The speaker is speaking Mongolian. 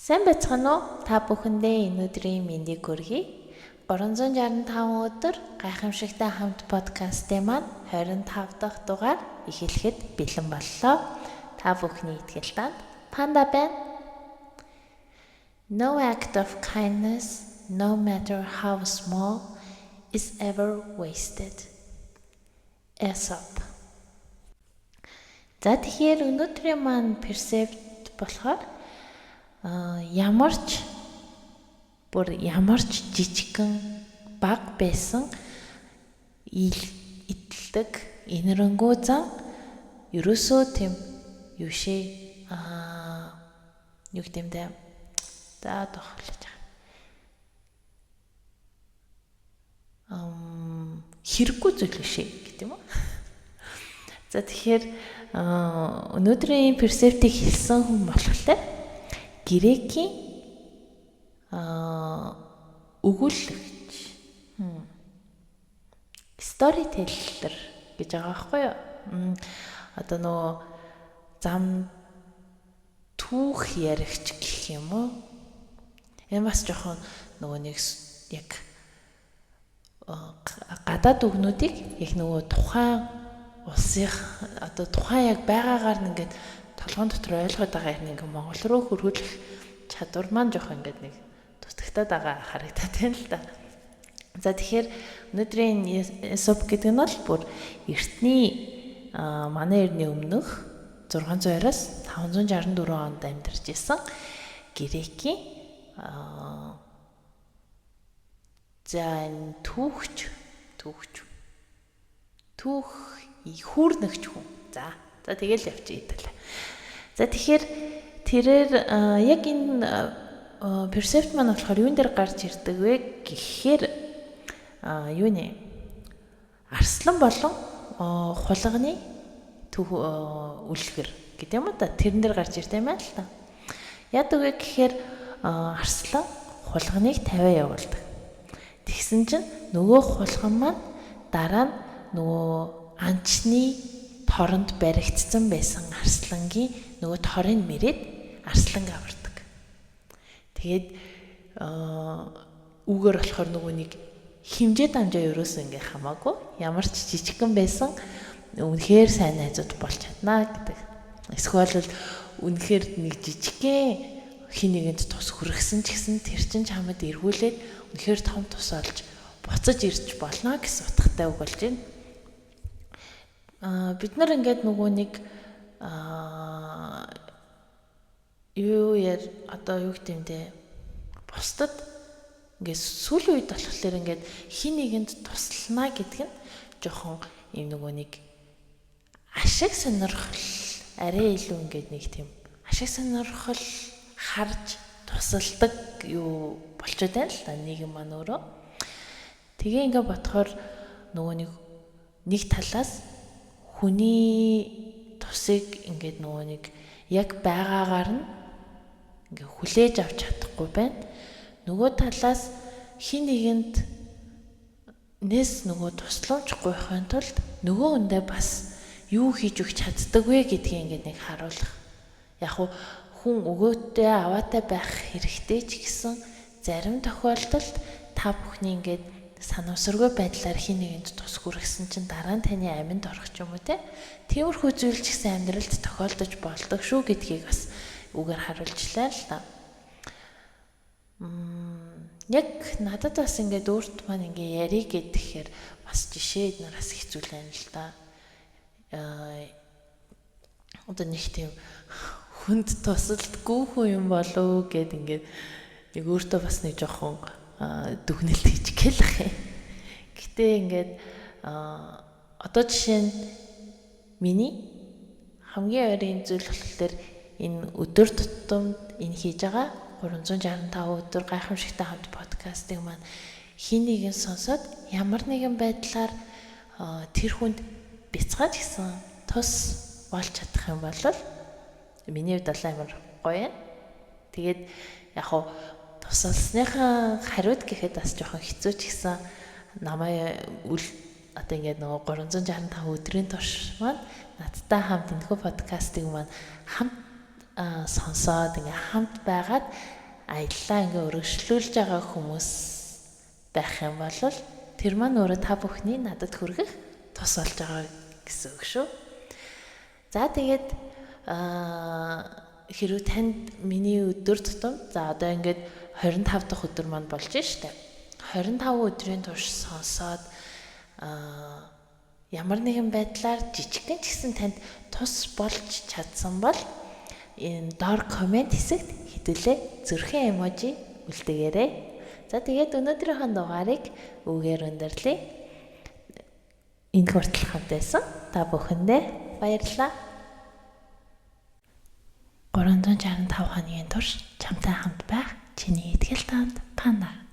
Сайн байцгаана уу? Та бүхэндээ энэ өдрийн мэндийг хүргэе. 365 өдөр гайхамшигтай хамт подкастын маань 25 дахь дугаар эхлэхэд бэлэн боллоо. Та бүхний итгэл танд Панда байна. No act of kindness, no matter how small, is ever wasted. Aesop. За тэгэхээр өнөөдрийн маань персепт болохоор ямар ч жижигхэн баг байсан идэлдэг инэрэнгүү зан ерөөсөө тийм юу шээ юу гэмдэ за тохиолж хэрэггүй зүйл шээ гэх юм уу. За тэгэхээр өнөөдрийн персептийг хэлсэн хүн болохоор Грекийн өгүүлэгч storyteller гэж байгаа байхгүй юу? Одоо нөгөө зам түүх яригч гэх юм уу? Энэ бас жоохон нөгөө нэг яг гадаад үгнүүдийг яг нөгөө тухайн улсын одоо тухайн яг байгаагаар нэгээд толгойн дотор ойлгоод байгаа юм ингээ Монгол руу хөрвүүлэх чадвар маань жоох ингээд нэг тутагтаад байгаа харагдаад байна л да. За тэгэхээр өнөөдрийн Aesop гэдэг нь бол бүр эртний манай эртний өмнөх 600-аас 564 онд амьдарч исэн Грекийн хүүрнэгч хүн. За тэгэл явчих идэв. За тэгэхээр тэрээр яг энэ персепт маань болохоор юун дээр гарч ирдэг вэ гэхээр юу нэ арслан болон хулганы үлгэр гэдэг юм да тэрэн дээр гарч ирдэг юм байна л та. Яадаг вэ гэхээр арслан хулганыг тавиа явуулдаг. Тэгсэн чинь нөгөө хулган маань дараа нь нөгөө анчны торонд баригдсан байсан арслангийн нөгөө торыг мэрээд арсланг авардаг. Тэгээд үүгээр болохоор нөгөө нэг химжээ дамжаа ерөөсөө ингээ хамаагүй ямар ч жижигхэн байсан үнэхээр сайн найзууд болж чаднаа гэдэг. Эсвэл үнэхээр нэг жижигхэн хин нэгэнд тус хүргэсэн ч гэсэн тэр чин чамд эргүүлээд үнэхээр том тус олж буцаж ирж болно гэсэн утгатай үг болж байна. Бид нар ингээд нөгөө нэг одоо юу гэмдэ бусдад ингээд сүүлийн үед болохоор ингээд хин нэгэнд туслана гэдэг нь жоохон юм нөгөө нэг ашиг сонирхол арай илүү ингээд нэг тийм ашиг сонирхол харж тусалдаг юу болчиход байна л да нийгэм маань өөрөө. Тэгээ ингээд бодохоор нөгөө нэг талаас хүний тусыг ингээд нөгөө нэг яг байгаагаар нь ингээ хүлээж авч чадахгүй байна. Нөгөө талаас хин нэгэнд нөгөө тусламжгүй байхын тулд нөгөө хүндээ бас юу хийж өгч чаддаг вэ гэдгийг ингээд нэг харуулах. Яг хүн өгөөтэй аваатай байх хэрэгтэй ч гэсэн зарим тохиолдолд та бүхний ингээд санамсаргүй байдлаар хин нэгэнд тус хүргэсэн чинь дараа нь таны аминд орох ч юм уу те. Тиймэрхүү зүйл ч гэсэн амьдралд тохиолдож болдог шүү гэдгийг бас үгээр харуулжлаа л та. Яг надад бас ингээд өөрт маань ингээ яриг гэхээр бас жишээ эднээс хэцүүлэн л та. Одоо нэг тийм хүнд тусалдаггүй хүн юм болов гэд ингээд нэг өөртөө бас нэг жоохон дүгнэлт хийж гэлэх юм. Гэтэ ингээд одоо жишээ нь миний хамгийн ойрын зүйл болохоор энэ өдөр тутамд энэ хийж байгаа 365 өдөр гайхамшигтай хамт подкастыг маань хин нэгэн сонсоод ямар нэгэн байдлаар тэр хүнд бяцгааж гисэн тус болж чадах юм бол миний хувьд амар гоё. Тэгээд яг тусалсныхаа хариуд гэхэд бас жоохон хэцүү ч гэсэн намайг одоо ингээд нөгөө 365 өдрийн турш маань надтай хамт энэхүү подкастыг маань хамт сонсоод ингээ хамт байгаад аяллаа ингээ өргөжлүүлж байгаа хүмүүс байх юм бол тэр маань өөрөө та бүхний надад хүргэх тус болж байгаа гэсэн үг шүү. За тэгээд хэрвээ танд миний өдөр тутам за одоо ингээд 25 дахь өдөр маань болж штэ. 25 өдрийн турш сонсоод ямар нэгэн байдлаар жижигхэн ч гэсэн танд тус болж чадсан бол энэ доор комент хэсэгт хэдүүлээ зүрхэн эможи үлдээгээрэй. За тэгээд өнөөдрийнхөө дугаарыг үгээр өндөрлөе. Энэ хүртэл хамтайсан та бүхэндээ баярлалаа. 365 хоногийн турш чамтай хамт байх чиний итгэл таанд Панда.